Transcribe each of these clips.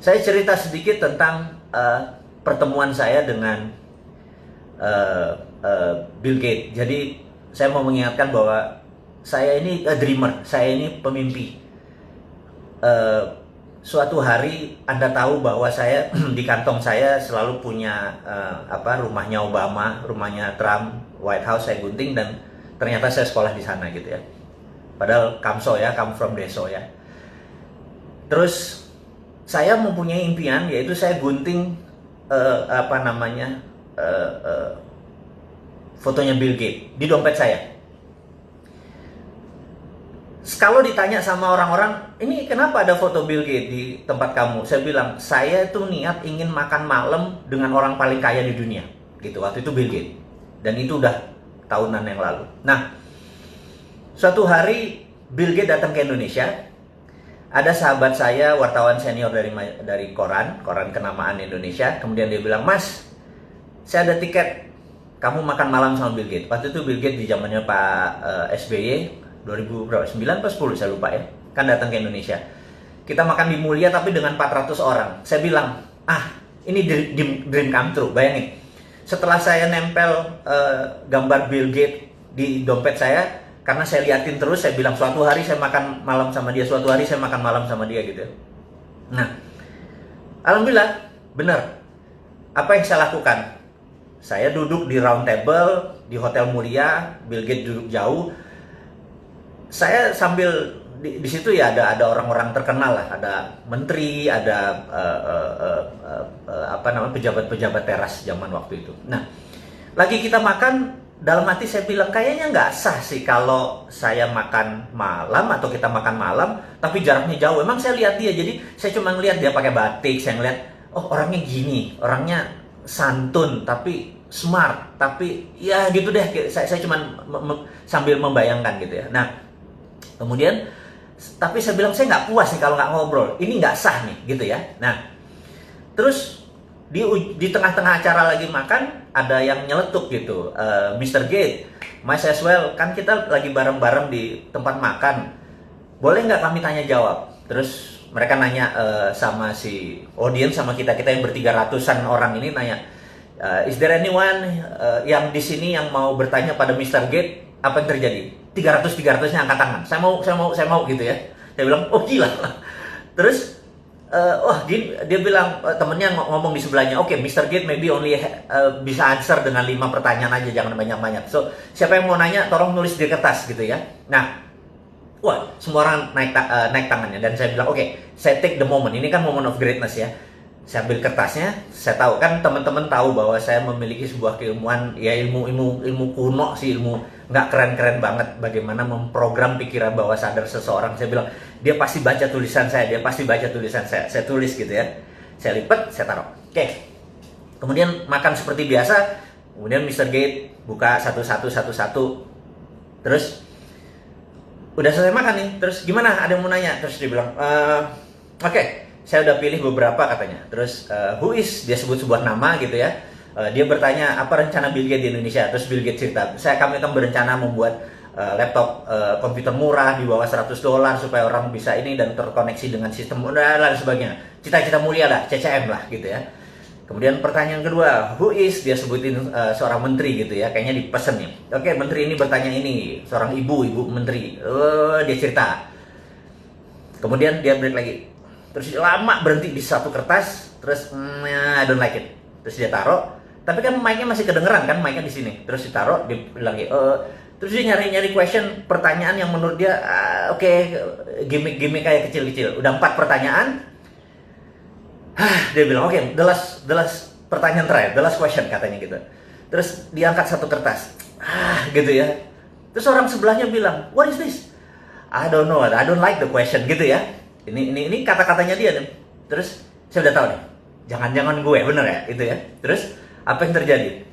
Saya cerita sedikit tentang pertemuan saya dengan Bill Gates. Jadi saya mau mengingatkan bahwa saya ini dreamer, saya ini pemimpi. Suatu hari Anda tahu bahwa saya di kantong saya selalu punya rumahnya Obama, rumahnya Trump, White House saya gunting, dan ternyata saya sekolah di sana gitu ya. Padahal Kamso ya, come from Deso ya. Terus saya mempunyai impian, yaitu saya gunting fotonya Bill Gates di dompet saya. Kalau ditanya sama orang-orang, ini kenapa ada foto Bill Gates di tempat kamu? Saya bilang, saya tuh niat ingin makan malam dengan orang paling kaya di dunia. Gitu, waktu itu Bill Gates. Dan itu udah tahunan yang lalu. Nah, suatu hari Bill Gates datang ke Indonesia. Ada sahabat saya, wartawan senior dari koran kenamaan Indonesia. Kemudian dia bilang, Mas, saya ada tiket, kamu makan malam sama Bill Gates. Waktu itu Bill Gates di zamannya Pak SBY, 2009 atau 10 saya lupa ya, kan datang ke Indonesia. Kita makan di Mulia tapi dengan 400 orang. Saya bilang, ini dream come true. Bayangin, setelah saya nempel gambar Bill Gates di dompet saya, karena saya liatin terus, saya bilang suatu hari saya makan malam sama dia, suatu hari saya makan malam sama dia gitu. Nah, alhamdulillah benar. Apa yang saya lakukan? Saya duduk di round table di Hotel Mulia, Bill Gates duduk jauh. Saya sambil di situ ya ada orang-orang terkenal lah, ada menteri, ada pejabat-pejabat teras zaman waktu itu. Nah, lagi kita makan, dalam hati saya bilang kayaknya nggak sah sih kalau saya makan malam atau kita makan malam, tapi jaraknya jauh. Emang saya lihat dia, jadi saya cuma ngeliat dia pakai batik, saya ngeliat, oh orangnya gini, orangnya santun, tapi smart, tapi ya gitu deh. Saya cuma sambil membayangkan gitu ya. Nah, kemudian, tapi saya bilang saya nggak puas nih kalau nggak ngobrol, ini nggak sah nih gitu ya. Nah, terus di tengah-tengah acara lagi makan, ada yang nyeletuk gitu, Mr. Gates, might as well, kan kita lagi bareng-bareng di tempat makan, boleh nggak kami tanya jawab? Terus mereka nanya sama si audience, sama kita yang bertiga ratusan orang ini nanya, is there anyone yang di sini yang mau bertanya pada Mr. Gates? Apa yang terjadi? 300-300-nya angkat tangan. Saya mau gitu ya. Saya bilang, oh gila. Terus, dia bilang, temennya ngomong di sebelahnya, oke, Mr. Gates maybe only bisa answer dengan 5 pertanyaan aja, jangan banyak-banyak. So, siapa yang mau nanya, tolong nulis di kertas gitu ya. Nah, wah, semua orang naik tangannya. Dan saya bilang, oke, saya take the moment. Ini kan moment of greatness ya. Saya ambil kertasnya, saya tahu kan teman-teman tahu bahwa saya memiliki sebuah keilmuan, ya ilmu kuno sih, ilmu nggak keren-keren banget bagaimana memprogram pikiran bawah sadar seseorang. Saya bilang, dia pasti baca tulisan saya, saya tulis gitu ya. Saya lipat, saya taruh. Oke. Kemudian makan seperti biasa, kemudian Mr. Gates buka satu-satu. Terus, udah selesai makan nih, terus gimana? Ada yang mau nanya? Terus dia bilang, oke. Saya udah pilih beberapa katanya. Terus who is, dia sebut sebuah nama gitu ya. Dia bertanya apa rencana Bill Gates di Indonesia. Terus Bill Gates cerita, kami akan berencana membuat laptop komputer murah di bawah $100 supaya orang bisa ini dan terkoneksi dengan sistem dan sebagainya. Cita-cita mulia lah, CCM lah gitu ya. Kemudian pertanyaan kedua, who is, dia sebutin seorang menteri gitu ya. Kayaknya dipesen nih. Oke, menteri ini bertanya ini, seorang ibu menteri. Dia cerita. Kemudian dia break lagi. Terus lama berhenti di satu kertas, terus I don't like it. Terus dia taruh, tapi kan mic-nya masih kedengeran kan, mic-nya di sini. Terus ditaruh, dia bilang terus dia nyari question, pertanyaan yang menurut dia gimmick kayak kecil-kecil. Udah 4 pertanyaan. Dia bilang, oke, the last pertanyaan terakhir, the last question katanya gitu. Terus diangkat satu kertas. Gitu ya. Terus orang sebelahnya bilang, what is this? I don't know, I don't like the question gitu ya. Ini kata-katanya dia nih. Terus saya udah tahu nih, jangan-jangan gue bener ya itu ya. Terus apa yang terjadi?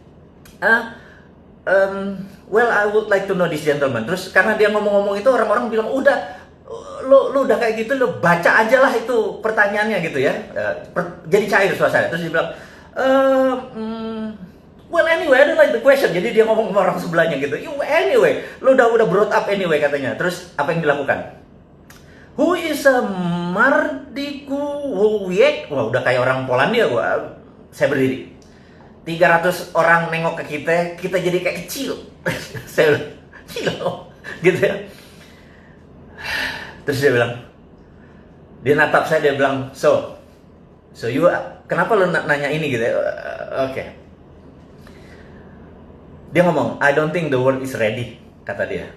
Well, I would like to know this gentleman. Terus karena dia ngomong-ngomong itu, orang-orang bilang udah, lu udah kayak gitu, lu baca aja lah itu pertanyaannya gitu ya. Jadi cair suasana. Terus dia bilang, well anyway, I don't like the question. Jadi dia ngomong sama orang sebelahnya gitu. Anyway, lu udah brought up anyway katanya. Terus apa yang dilakukan? Who is a Mardikuwiek? Wah, udah kayak orang Polandia gua. Saya berdiri. 300 orang nengok ke kita jadi kayak kecil. Saya bilang, gila, gitu ya. Terus dia bilang, dia natap saya, dia bilang, so you, kenapa lu nanya ini gitu ya? Oke. Dia ngomong, I don't think the world is ready, kata dia.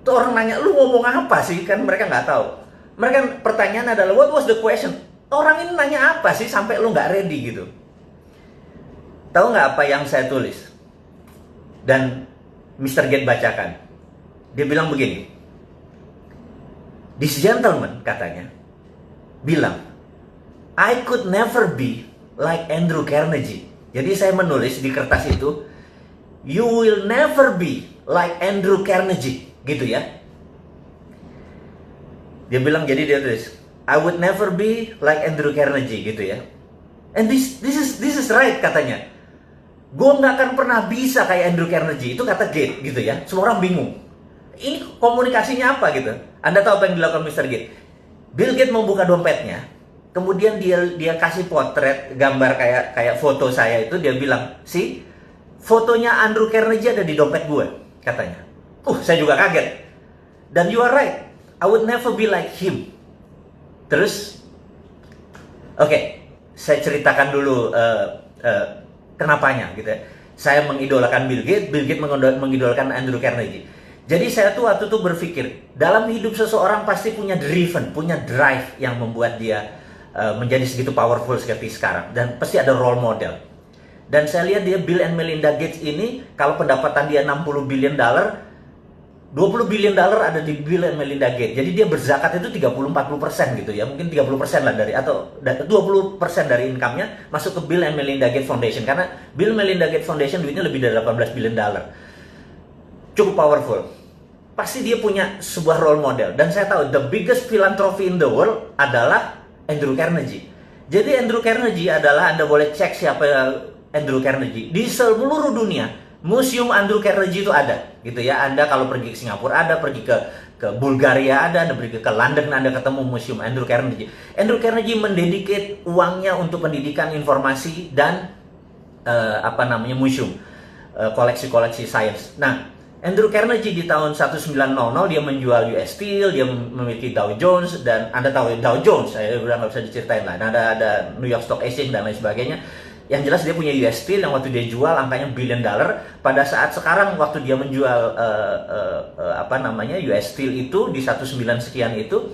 Tuh orang nanya, lu ngomong apa sih? Kan mereka nggak tahu. Mereka pertanyaan adalah, what was the question? Orang ini nanya apa sih sampai lu nggak ready gitu? Tahu nggak apa yang saya tulis? Dan Mr. Gates bacakan. Dia bilang begini. This gentleman, katanya, bilang, I could never be like Andrew Carnegie. Jadi saya menulis di kertas itu, you will never be like Andrew Carnegie, gitu ya. Dia bilang, jadi dia tulis, I would never be like Andrew Carnegie, gitu ya. And this is right, katanya. Gue nggak akan pernah bisa kayak Andrew Carnegie. Itu kata Gates, gitu ya. Semua orang bingung. Ini komunikasinya apa gitu? Anda tahu apa yang dilakukan Mr. Gates? Bill Gates membuka dompetnya, kemudian dia kasih potret gambar kayak foto saya itu. Dia bilang, si fotonya Andrew Carnegie ada di dompet gue, katanya. Saya juga kaget. Dan you are right. I would never be like him. Terus, oke, saya ceritakan dulu kenapanya gitu ya. Saya mengidolakan Bill Gates mengidolakan Andrew Carnegie. Jadi saya tuh waktu itu berpikir, dalam hidup seseorang pasti punya punya drive yang membuat dia menjadi segitu powerful seperti sekarang. Dan pasti ada role model. Dan saya lihat dia, Bill and Melinda Gates ini, kalau pendapatan dia $60 billion, $20 billion ada di Bill and Melinda Gates. Jadi dia berzakat itu 30-40% gitu ya. Mungkin 30% lah atau 20% dari income-nya masuk ke Bill and Melinda Gates Foundation. Karena Bill Melinda Gates Foundation duitnya lebih dari $18 billion. Cukup powerful. Pasti dia punya sebuah role model. Dan saya tahu the biggest philanthropy in the world adalah Andrew Carnegie. Jadi Andrew Carnegie adalah, Anda boleh cek siapa Andrew Carnegie. Di seluruh dunia, Museum Andrew Carnegie itu ada, gitu ya. Anda kalau pergi ke Singapura ada, pergi ke Bulgaria ada, Anda pergi ke London Anda ketemu Museum Andrew Carnegie. Andrew Carnegie mendedicate uangnya untuk pendidikan, informasi, dan museum, koleksi-koleksi sains. Nah, Andrew Carnegie di tahun 1900 dia menjual US Steel, dia memiliki Dow Jones, dan Anda tahu Dow Jones, saya udah nggak bisa diceritain lah. Nah, ada New York Stock Exchange dan lain sebagainya. Yang jelas dia punya US Steel yang waktu dia jual angkanya $1 billion. Pada saat sekarang waktu dia menjual US Steel itu di 19 sekian itu,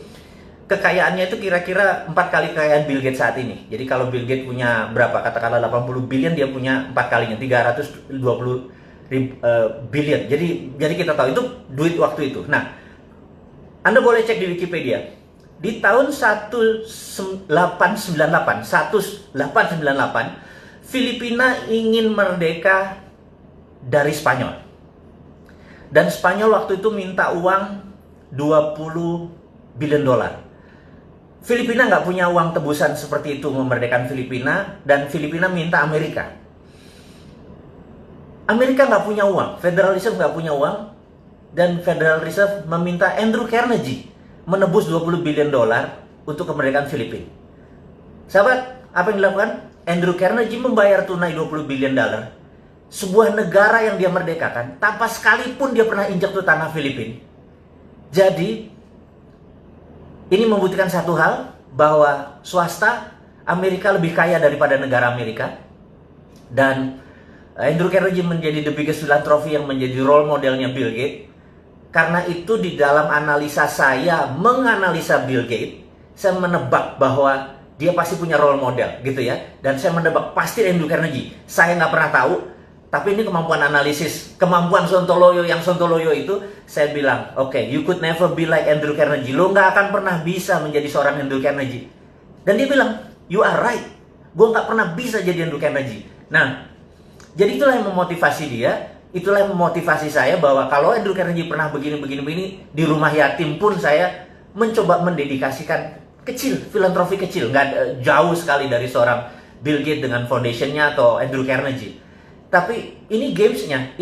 kekayaannya itu kira-kira 4 kali kekayaan Bill Gates saat ini. Jadi kalau Bill Gates punya berapa? Katakanlah 80 billion, dia punya 4 kalinya, 320 billion. Jadi kita tahu itu duit waktu itu. Nah, Anda boleh cek di Wikipedia. Di tahun 1898, Filipina ingin merdeka dari Spanyol. Dan Spanyol waktu itu minta uang $20 billion. Filipina nggak punya uang tebusan seperti itu memerdekakan Filipina, dan Filipina minta Amerika. Amerika nggak punya uang, Federal Reserve nggak punya uang, dan Federal Reserve meminta Andrew Carnegie menebus $20 billion untuk kemerdekaan Filipina. Sahabat, apa yang dilakukan? Andrew Carnegie membayar tunai $20 billion. Sebuah negara yang dia merdekakan tanpa sekalipun dia pernah injak tuh tanah Filipina. Jadi, ini membuktikan satu hal, bahwa swasta Amerika lebih kaya daripada negara Amerika. Dan Andrew Carnegie menjadi the biggest philanthropy yang menjadi role modelnya Bill Gates. Karena itu di dalam analisa saya menganalisa Bill Gates, saya menebak bahwa dia pasti punya role model gitu ya. Dan saya menebak pasti Andrew Carnegie. Saya nggak pernah tahu, tapi ini kemampuan analisis, kemampuan Sontoloyo. Yang Sontoloyo itu saya bilang, oke, you could never be like Andrew Carnegie. Lo nggak akan pernah bisa menjadi seorang Andrew Carnegie. Dan dia bilang, you are right. Gue nggak pernah bisa jadi Andrew Carnegie. Nah, jadi itulah yang memotivasi dia. Itulah yang memotivasi saya bahwa kalau Andrew Carnegie pernah begini, di rumah yatim pun saya mencoba mendedikasikan kecil, filantropi kecil, nggak jauh sekali dari seorang Bill Gates dengan foundationnya atau Andrew Carnegie. Tapi ini gamesnya,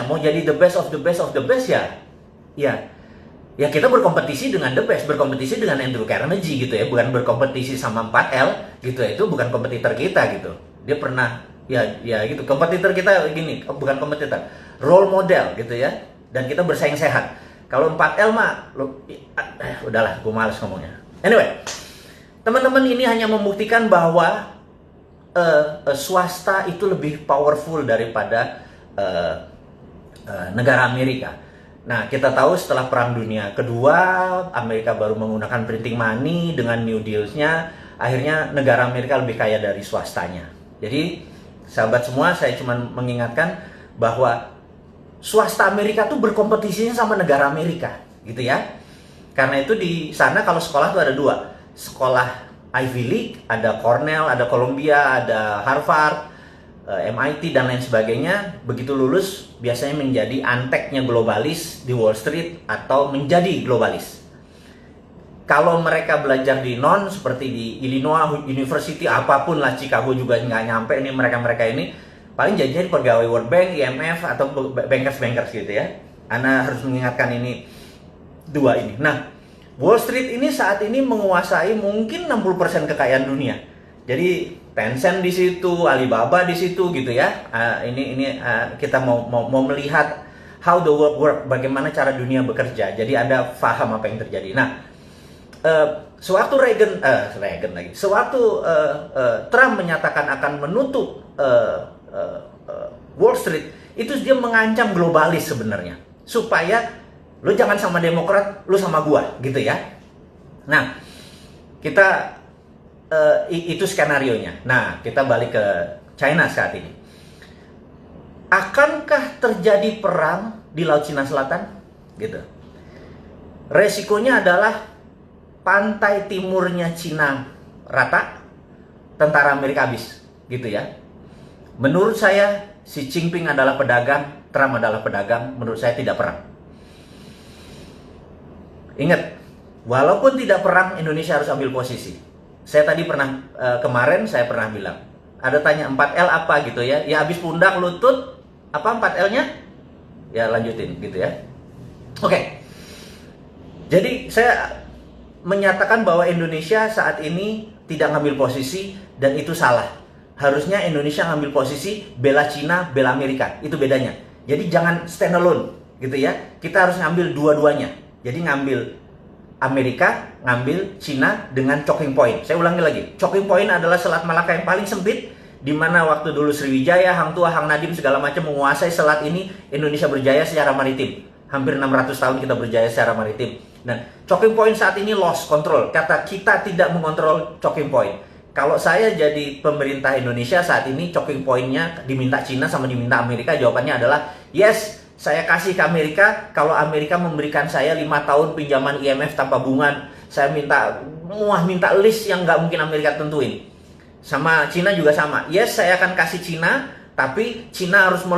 mau jadi the best of the best ya. Ya kita berkompetisi dengan the best, berkompetisi dengan Andrew Carnegie gitu ya, bukan berkompetisi sama 4L gitu ya, itu bukan kompetitor kita gitu. Dia pernah ya gitu, kompetitor kita gini, bukan kompetitor, role model gitu ya, dan kita bersaing sehat. Kalau 4L mah udahlah, gue males ngomongnya. Anyway, teman-teman, ini hanya membuktikan bahwa swasta itu lebih powerful daripada negara Amerika. Nah, kita tahu setelah Perang Dunia Kedua, Amerika baru menggunakan printing money dengan New Deal-nya, akhirnya negara Amerika lebih kaya dari swastanya. Jadi, sahabat semua, saya cuma mengingatkan bahwa swasta Amerika tuh berkompetisinya sama negara Amerika, gitu ya. Karena itu di sana kalau sekolah tuh ada dua, sekolah Ivy League, ada Cornell, ada Columbia, ada Harvard, MIT dan lain sebagainya. Begitu lulus biasanya menjadi anteknya globalis di Wall Street atau menjadi globalis. Kalau mereka belajar di non seperti di Illinois University, apapun lah, Chicago juga nggak nyampe ini, mereka ini paling jadi pegawai World Bank, IMF atau bankers gitu ya. Anda harus mengingatkan ini dua ini. Nah, Wall Street ini saat ini menguasai mungkin 60% kekayaan dunia. Jadi Tencent di situ, Alibaba di situ gitu ya. Ini kita mau melihat how the world work, bagaimana cara dunia bekerja. Jadi Anda paham apa yang terjadi. Nah, sewaktu Trump menyatakan akan menutup Wall Street, itu dia mengancam globalis sebenarnya, supaya lu jangan sama Demokrat, lu sama gua gitu ya. Nah, kita itu skenarionya. Nah, kita balik ke China saat ini. Akankah terjadi perang di Laut Cina Selatan? Gitu. Resikonya adalah pantai timurnya Cina rata, tentara Amerika habis, gitu ya. Menurut saya, Xi Jinping adalah pedagang, Trump adalah pedagang. Menurut saya tidak perang. Ingat, walaupun tidak perang, Indonesia harus ambil posisi. Saya tadi pernah, kemarin saya pernah bilang, ada tanya 4L apa gitu ya. Ya habis pundak, lutut, apa 4L-nya? Ya lanjutin gitu ya. Oke. Jadi saya menyatakan bahwa Indonesia saat ini tidak ngambil posisi, dan itu salah. Harusnya Indonesia ngambil posisi bela Cina, bela Amerika. Itu bedanya. Jadi jangan stand alone gitu ya. Kita harus ngambil dua-duanya. Jadi ngambil Amerika, ngambil Cina dengan choking point. Saya ulangi lagi, choking point adalah Selat Malaka yang paling sempit, di mana waktu dulu Sriwijaya, Hang Tuah, Hang Nadim segala macam menguasai selat ini, Indonesia berjaya secara maritim. Hampir 600 tahun kita berjaya secara maritim. Dan choking point saat ini lost control. Kata kita tidak mengontrol choking point. Kalau saya jadi pemerintah Indonesia saat ini, choking point-nya diminta Cina sama diminta Amerika, jawabannya adalah yes. Saya kasih ke Amerika, kalau Amerika memberikan saya 5 tahun pinjaman IMF tanpa bunga, saya minta list yang nggak mungkin Amerika tentuin. Sama Cina juga sama. Yes, saya akan kasih Cina, tapi Cina harus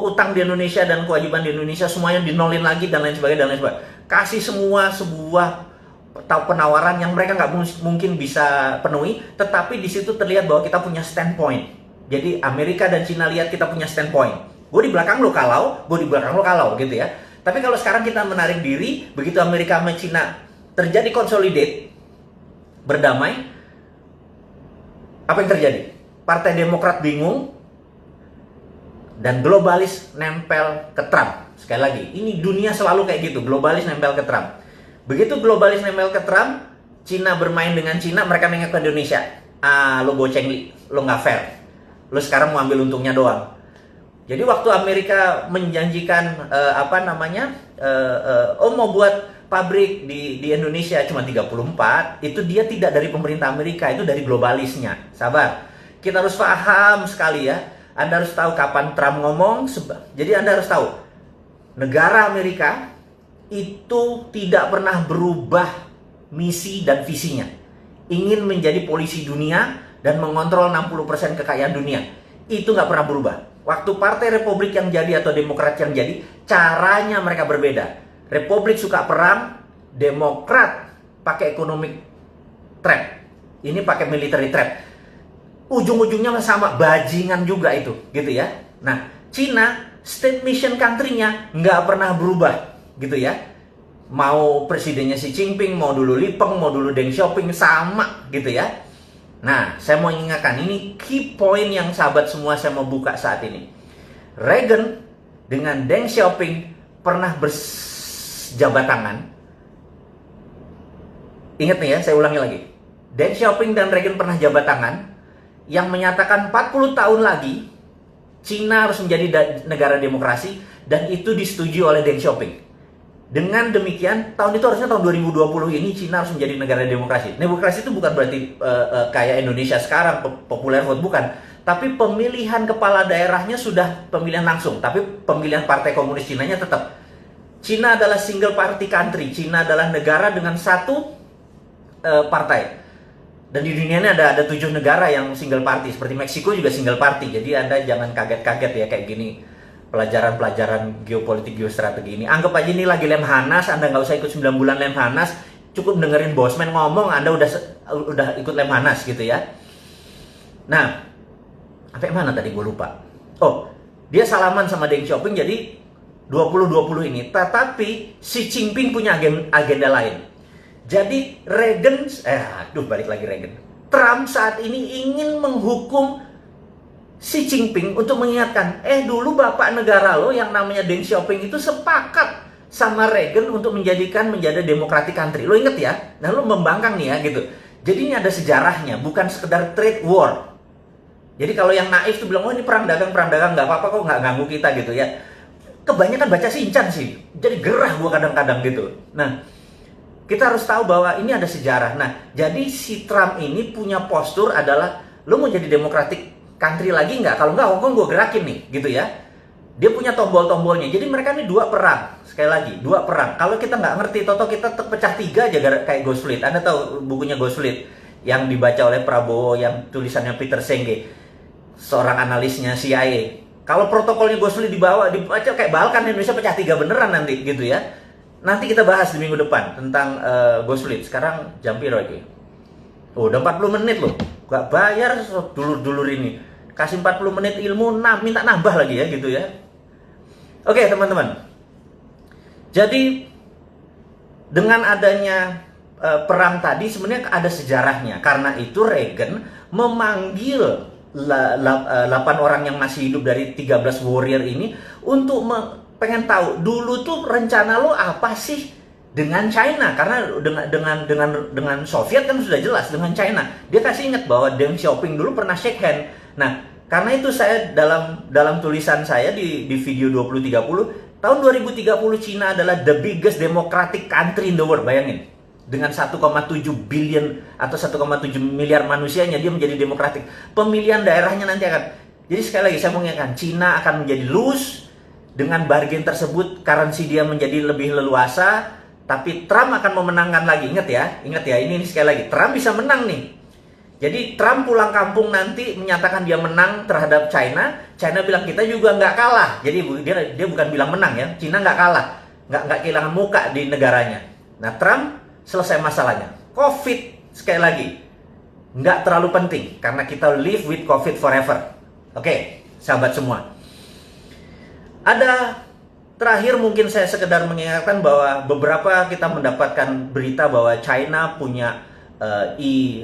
utang di Indonesia dan kewajiban di Indonesia semuanya dinolin lagi dan lain sebagainya. Kasih semua sebuah penawaran yang mereka nggak mungkin bisa penuhi, tetapi di situ terlihat bahwa kita punya standpoint. Jadi Amerika dan Cina lihat kita punya standpoint. Gue di belakang lo kalau, gue di belakang lo kalau gitu ya. Tapi kalau sekarang kita menarik diri, begitu Amerika sama Cina terjadi consolidate, berdamai, apa yang terjadi? Partai Demokrat bingung, dan globalis nempel ke Trump. Sekali lagi, ini dunia selalu kayak gitu, globalis nempel ke Trump. Begitu globalis nempel ke Trump, Cina bermain dengan Cina, mereka nengok ke Indonesia. Lo goceng, lo nggak fair. Lo sekarang mau ambil untungnya doang. Jadi waktu Amerika menjanjikan mau buat pabrik di Indonesia cuma 34, itu dia tidak dari pemerintah Amerika, itu dari globalisnya. Sabar, kita harus paham sekali ya. Anda harus tahu kapan Trump ngomong. Jadi Anda harus tahu, negara Amerika itu tidak pernah berubah misi dan visinya. Ingin menjadi polisi dunia dan mengontrol 60% kekayaan dunia. Itu nggak pernah berubah. Waktu Partai Republik yang jadi atau Demokrat yang jadi, caranya mereka berbeda. Republik suka perang, Demokrat pakai economic trap. Ini pakai military trap. Ujung-ujungnya sama, bajingan juga itu, gitu ya. Nah, Cina, state mission country-nya nggak pernah berubah, gitu ya. Mau presidennya Xi Jinping, mau dulu Li Peng, mau dulu Deng Xiaoping, sama gitu ya. Nah, saya mau ingatkan, ini key point yang sahabat semua saya mau buka saat ini. Reagan dengan Deng Xiaoping pernah berjabat tangan. Ingat nih ya, saya ulangi lagi. Deng Xiaoping dan Reagan pernah jabat tangan yang menyatakan 40 tahun lagi Cina harus menjadi negara demokrasi, dan itu disetujui oleh Deng Xiaoping. Dengan demikian, tahun itu harusnya tahun 2020 ini Cina harus menjadi negara demokrasi. Demokrasi itu bukan berarti kayak Indonesia sekarang, populer vote, bukan. Tapi pemilihan kepala daerahnya sudah pemilihan langsung. Tapi pemilihan partai komunis Cinanya tetap. Cina adalah single party country. Cina adalah negara dengan satu partai. Dan di dunia ini ada 7 negara yang single party. Seperti Meksiko juga single party. Jadi Anda jangan kaget-kaget ya kayak gini. Pelajaran-pelajaran geopolitik, geostrategi ini. Anggap aja ini lagi Lemhanas, Anda nggak usah ikut 9 bulan Lemhanas, cukup dengerin Bosman ngomong, Anda udah ikut Lemhanas gitu ya. Nah, sampai mana tadi gue lupa. Oh, dia salaman sama Deng Xiaoping jadi 2020 ini. Tetapi Xi Jinping punya agenda lain. Jadi Reagan, balik lagi Reagan. Trump saat ini ingin menghukum Xi Jinping untuk mengingatkan, dulu bapak negara lo yang namanya Deng Xiaoping itu sepakat sama Reagan untuk menjadi democratic country. Lo inget ya? Nah, lo membangkang nih ya gitu. Jadi ini ada sejarahnya, bukan sekedar trade war. Jadi kalau yang naif tuh bilang, oh ini perang dagang, nggak apa-apa kok, nggak ganggu kita gitu ya. Kebanyakan baca Shinchan sih, jadi gerah gua kadang-kadang gitu. Nah, kita harus tahu bahwa ini ada sejarah. Nah, jadi si Trump ini punya postur adalah, lo mau jadi democratic country lagi nggak? Kalau nggak, Hongkong gue gerakin nih, gitu ya. Dia punya tombol-tombolnya. Jadi mereka ini 2 perang. Sekali lagi, 2 perang. Kalau kita nggak ngerti, toto kita terpecah 3 aja kayak Ghost Fleet. Anda tahu bukunya Ghost Fleet yang dibaca oleh Prabowo, yang tulisannya Peter Senge, seorang analisnya CIA. Kalau protokolnya Ghost Fleet dibaca kayak Balkan, Indonesia pecah 3 beneran nanti, gitu ya. Nanti kita bahas di minggu depan tentang Ghost Fleet. Sekarang jam piro iki? Oh, udah 40 menit loh. Gak bayar dulur-dulur ini. Kasih 40 menit ilmu, minta nambah lagi ya gitu ya. Oke teman-teman. Jadi dengan adanya perang tadi sebenarnya ada sejarahnya. Karena itu Reagan memanggil 8 orang yang masih hidup dari 13 warrior ini untuk pengen tahu dulu tuh rencana lo apa sih dengan China, karena dengan Soviet kan sudah jelas, dengan China dia kasih ingat bahwa Deng Xiaoping dulu pernah shake hand. Nah, karena itu saya dalam tulisan saya di video 2030, tahun 2030 China adalah the biggest democratic country in the world. Bayangin, dengan 1,7 billion atau 1,7 miliar manusianya dia menjadi demokratik. Pemilihan daerahnya nanti akan, jadi sekali lagi saya mau ingatkan, China akan menjadi loose. Dengan bargain tersebut currency dia menjadi lebih leluasa. Tapi Trump akan memenangkan lagi. Ingat ya, ini sekali lagi, Trump bisa menang nih. Jadi Trump pulang kampung nanti menyatakan dia menang terhadap China. China bilang kita juga nggak kalah. Jadi dia bukan bilang menang ya, China nggak kalah, nggak kehilangan muka di negaranya. Nah, Trump selesai masalahnya. COVID sekali lagi nggak terlalu penting karena kita live with COVID forever. Oke, sahabat semua. Ada terakhir mungkin saya sekedar mengingatkan bahwa beberapa kita mendapatkan berita bahwa China punya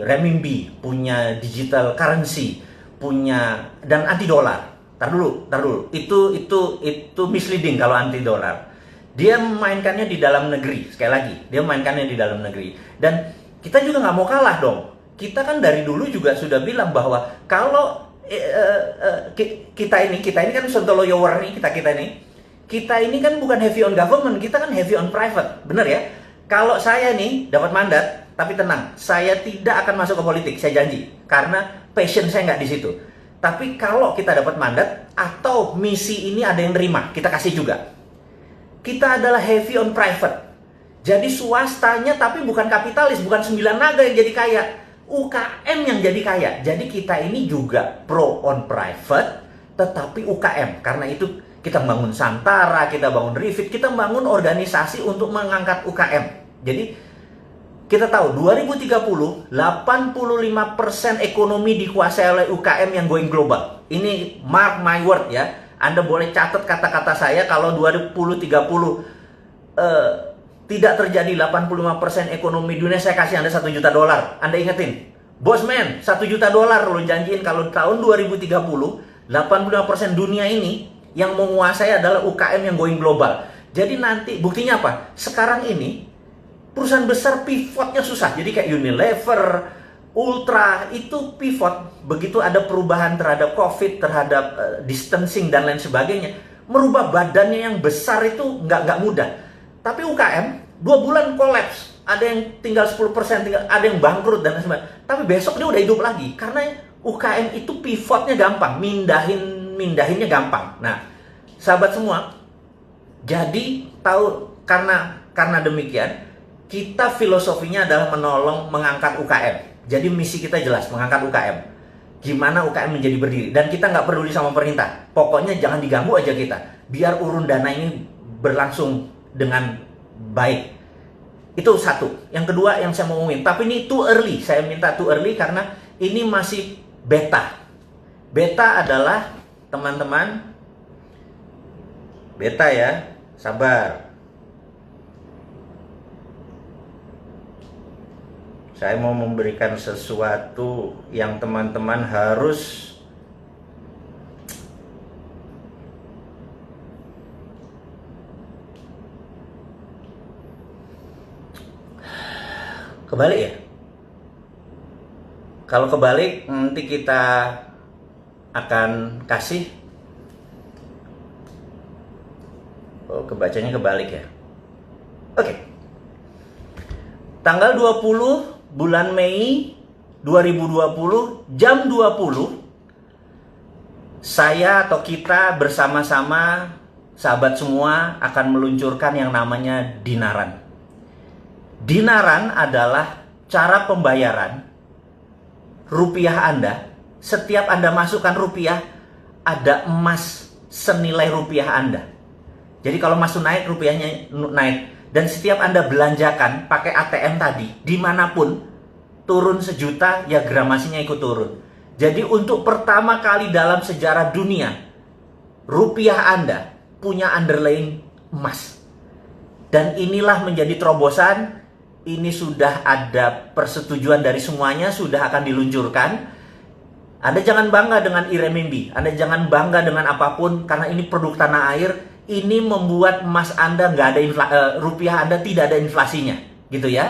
renminbi, punya digital currency, punya dan anti dolar. Tar dulu. Itu misleading kalau anti dolar. Dia memainkannya di dalam negeri. Sekali lagi, dia memainkannya di dalam negeri. Dan kita juga nggak mau kalah dong. Kita kan dari dulu juga sudah bilang bahwa kalau kita ini kan Sontoloyo War nih, kita ini kan bukan heavy on government, kita kan heavy on private, bener ya? Kalau saya nih dapat mandat, tapi tenang, saya tidak akan masuk ke politik, saya janji, karena passion saya nggak di situ. Tapi kalau kita dapat mandat atau misi ini ada yang nerima, kita kasih juga. Kita adalah heavy on private, jadi swastanya tapi bukan kapitalis, bukan 9 naga yang jadi kaya, UKM yang jadi kaya. Jadi kita ini juga pro on private, tetapi UKM, karena itu kita bangun Santara, kita bangun Rifit, kita bangun organisasi untuk mengangkat UKM. Jadi kita tahu 2030 85% ekonomi dikuasai oleh UKM yang going global. Ini mark my word ya. Anda boleh catat kata-kata saya kalau 2030 tidak terjadi 85% ekonomi dunia, saya kasih Anda $1 juta. Anda ingetin, Bosman, $1 juta lo janjiin kalau tahun 2030, 85% dunia ini yang menguasai adalah UKM yang going global. Jadi nanti, buktinya apa? Sekarang ini, perusahaan besar pivotnya susah. Jadi kayak Unilever, Ultra, itu pivot. Begitu ada perubahan terhadap COVID, terhadap distancing dan lain sebagainya, merubah badannya yang besar itu nggak mudah. Tapi UKM 2 bulan kolaps, ada yang tinggal 10%, ada yang bangkrut dan lain sebagainya. Tapi besok dia udah hidup lagi karena UKM itu pivotnya gampang, mindahinnya gampang. Nah, sahabat semua, jadi tahu karena demikian kita filosofinya adalah menolong mengangkat UKM. Jadi misi kita jelas, mengangkat UKM. Gimana UKM menjadi berdiri, dan kita nggak peduli sama perintah. Pokoknya jangan diganggu aja kita, biar urun dana ini berlangsung dengan baik. Itu satu. Yang kedua yang saya mau ngomongin, tapi ini too early. Saya minta too early karena ini masih beta. Beta adalah, teman-teman, beta ya, sabar. Saya mau memberikan sesuatu yang teman-teman harus kebalik ya. Kalau kebalik nanti kita akan kasih. Oh, kebacanya kebalik ya. Oke. Tanggal 20 bulan Mei 2020 jam 20, saya atau kita bersama-sama sahabat semua akan meluncurkan yang namanya Dinaran. Dinaran adalah cara pembayaran rupiah Anda. Setiap Anda masukkan rupiah, ada emas senilai rupiah Anda. Jadi kalau emas naik, rupiahnya naik. Dan setiap Anda belanjakan pakai ATM tadi, dimanapun, turun 1 juta, ya gramasinya ikut turun. Jadi untuk pertama kali dalam sejarah dunia, rupiah Anda punya underlying emas. Dan inilah menjadi terobosan. Ini sudah ada persetujuan dari semuanya, sudah akan diluncurkan. Anda jangan bangga dengan renminbi, Anda jangan bangga dengan apapun, karena ini produk tanah air. Ini membuat emas Anda nggak ada rupiah Anda tidak ada inflasinya, gitu ya.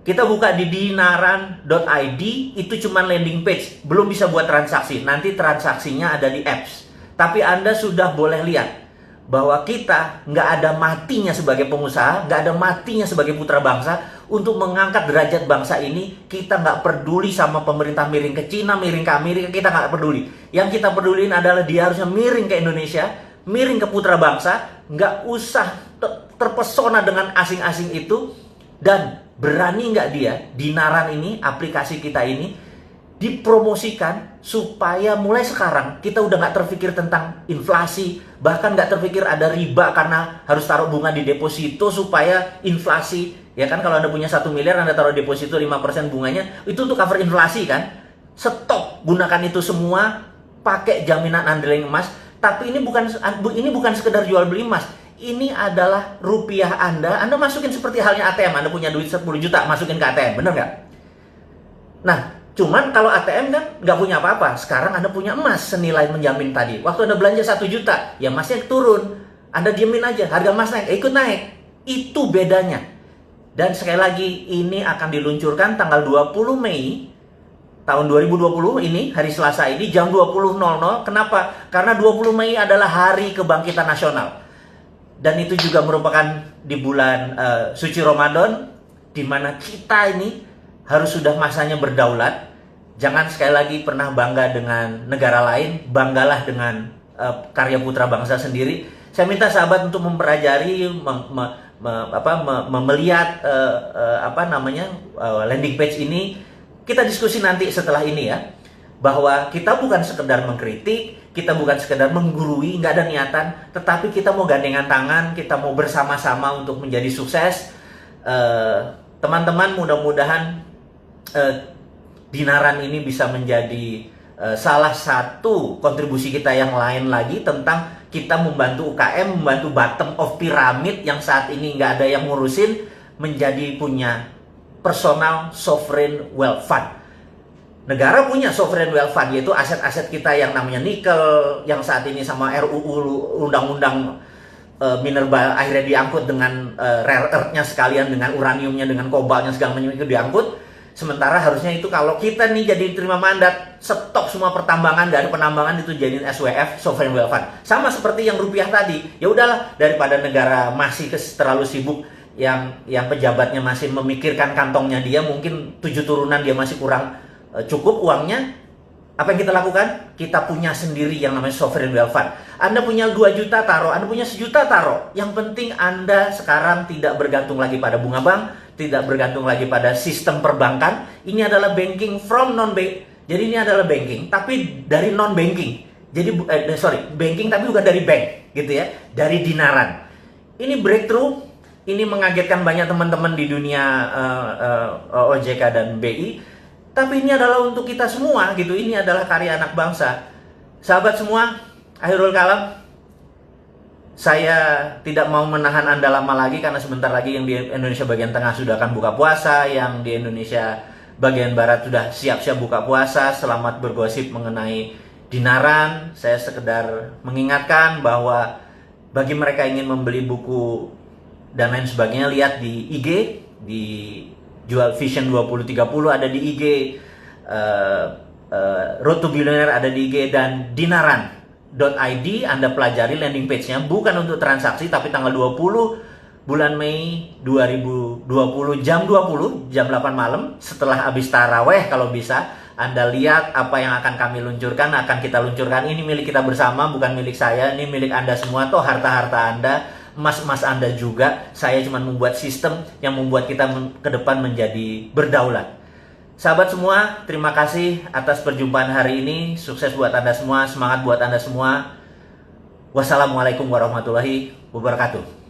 Kita buka di dinaran.id, itu cuma landing page, belum bisa buat transaksi. Nanti transaksinya ada di apps. Tapi Anda sudah boleh lihat bahwa kita nggak ada matinya sebagai pengusaha, nggak ada matinya sebagai putra bangsa untuk mengangkat derajat bangsa ini. Kita nggak peduli sama pemerintah miring ke Cina, miring ke Amerika, kita nggak peduli. Yang kita peduliin adalah dia harusnya miring ke Indonesia, miring ke putra bangsa, nggak usah terpesona dengan asing-asing itu. Dan berani nggak dia, Dinaran ini, aplikasi kita ini, dipromosikan supaya mulai sekarang kita udah nggak terpikir tentang inflasi, bahkan nggak terpikir ada riba karena harus taruh bunga di deposito supaya inflasi. Ya kan, kalau Anda punya 1 miliar, Anda taruh deposito 5% bunganya, itu untuk cover inflasi kan. Stop, gunakan itu semua, pakai jaminan underlying emas. Tapi ini bukan sekedar jual beli emas. Ini adalah rupiah Anda masukin seperti halnya ATM. Anda punya duit 10 juta, masukin ke ATM, bener nggak? Nah, cuman kalau ATM kan nggak punya apa-apa. Sekarang Anda punya emas senilai menjamin tadi. Waktu Anda belanja 1 juta, ya emasnya turun. Anda diemin aja, harga emas naik, ikut naik. Itu bedanya. Dan sekali lagi, ini akan diluncurkan tanggal 20 Mei tahun 2020 ini, hari Selasa ini, jam 20.00. Kenapa? Karena 20 Mei adalah hari kebangkitan nasional. Dan itu juga merupakan di bulan suci Ramadan, di mana kita ini harus sudah masanya berdaulat. Jangan sekali lagi pernah bangga dengan negara lain, banggalah dengan karya putra bangsa sendiri. Saya minta sahabat untuk mempelajari, melihat landing page ini. Kita diskusi nanti setelah ini ya, bahwa kita bukan sekedar mengkritik, kita bukan sekedar menggurui, nggak ada niatan, tetapi kita mau gandengan tangan, kita mau bersama-sama untuk menjadi sukses. Teman-teman, mudah-mudahan Dinaran ini bisa menjadi salah satu kontribusi kita yang lain lagi tentang kita membantu UKM, membantu bottom of pyramid yang saat ini nggak ada yang ngurusin, menjadi punya personal sovereign wealth fund. Negara punya sovereign wealth fund, yaitu aset-aset kita yang namanya nikel, yang saat ini sama RUU Undang-Undang mineral akhirnya diangkut dengan rare earth-nya sekalian, dengan uraniumnya, dengan kobalnya segala macam itu diangkut. Sementara harusnya itu kalau kita nih jadi terima mandat, stop semua pertambangan, dari penambangan itu jadiin SWF, sovereign wealth fund. Sama seperti yang rupiah tadi. Ya udahlah, daripada negara masih terlalu sibuk, yang pejabatnya masih memikirkan kantongnya dia, mungkin 7 turunan dia masih kurang cukup uangnya. Apa yang kita lakukan? Kita punya sendiri yang namanya sovereign wealth fund. Anda punya 2 juta taruh, Anda punya 1 juta taruh. Yang penting Anda sekarang tidak bergantung lagi pada bunga bank, tidak bergantung lagi pada sistem perbankan. Ini adalah banking from non-bank. Jadi ini adalah banking, tapi dari non-banking. Jadi banking tapi bukan dari bank, gitu ya, dari dinaran. Ini breakthrough, ini mengagetkan banyak teman-teman di dunia OJK dan BI. Tapi ini adalah untuk kita semua, gitu. Ini adalah karya anak bangsa. Sahabat semua, akhirul kalam, saya tidak mau menahan Anda lama lagi karena sebentar lagi yang di Indonesia bagian tengah sudah akan buka puasa, yang di Indonesia bagian barat sudah siap-siap buka puasa. Selamat bergosip mengenai dinaran. Saya sekedar mengingatkan bahwa bagi mereka yang ingin membeli buku dan lain sebagainya, lihat di IG, di Jual Vision 2030 ada di IG, Road to Billionaire ada di IG, dan dinaran.id Anda pelajari landing page-nya, bukan untuk transaksi, tapi tanggal 20 bulan Mei 2020 jam 8 malam setelah habis taraweh, kalau bisa Anda lihat apa yang akan kami luncurkan, akan kita luncurkan. Ini milik kita bersama, bukan milik saya, ini milik Anda semua, toh harta-harta Anda, emas-emas Anda juga. Saya cuma membuat sistem yang membuat kita ke depan menjadi berdaulat. Sahabat semua, terima kasih atas perjumpaan hari ini. Sukses buat Anda semua, semangat buat Anda semua. Wassalamualaikum warahmatullahi wabarakatuh.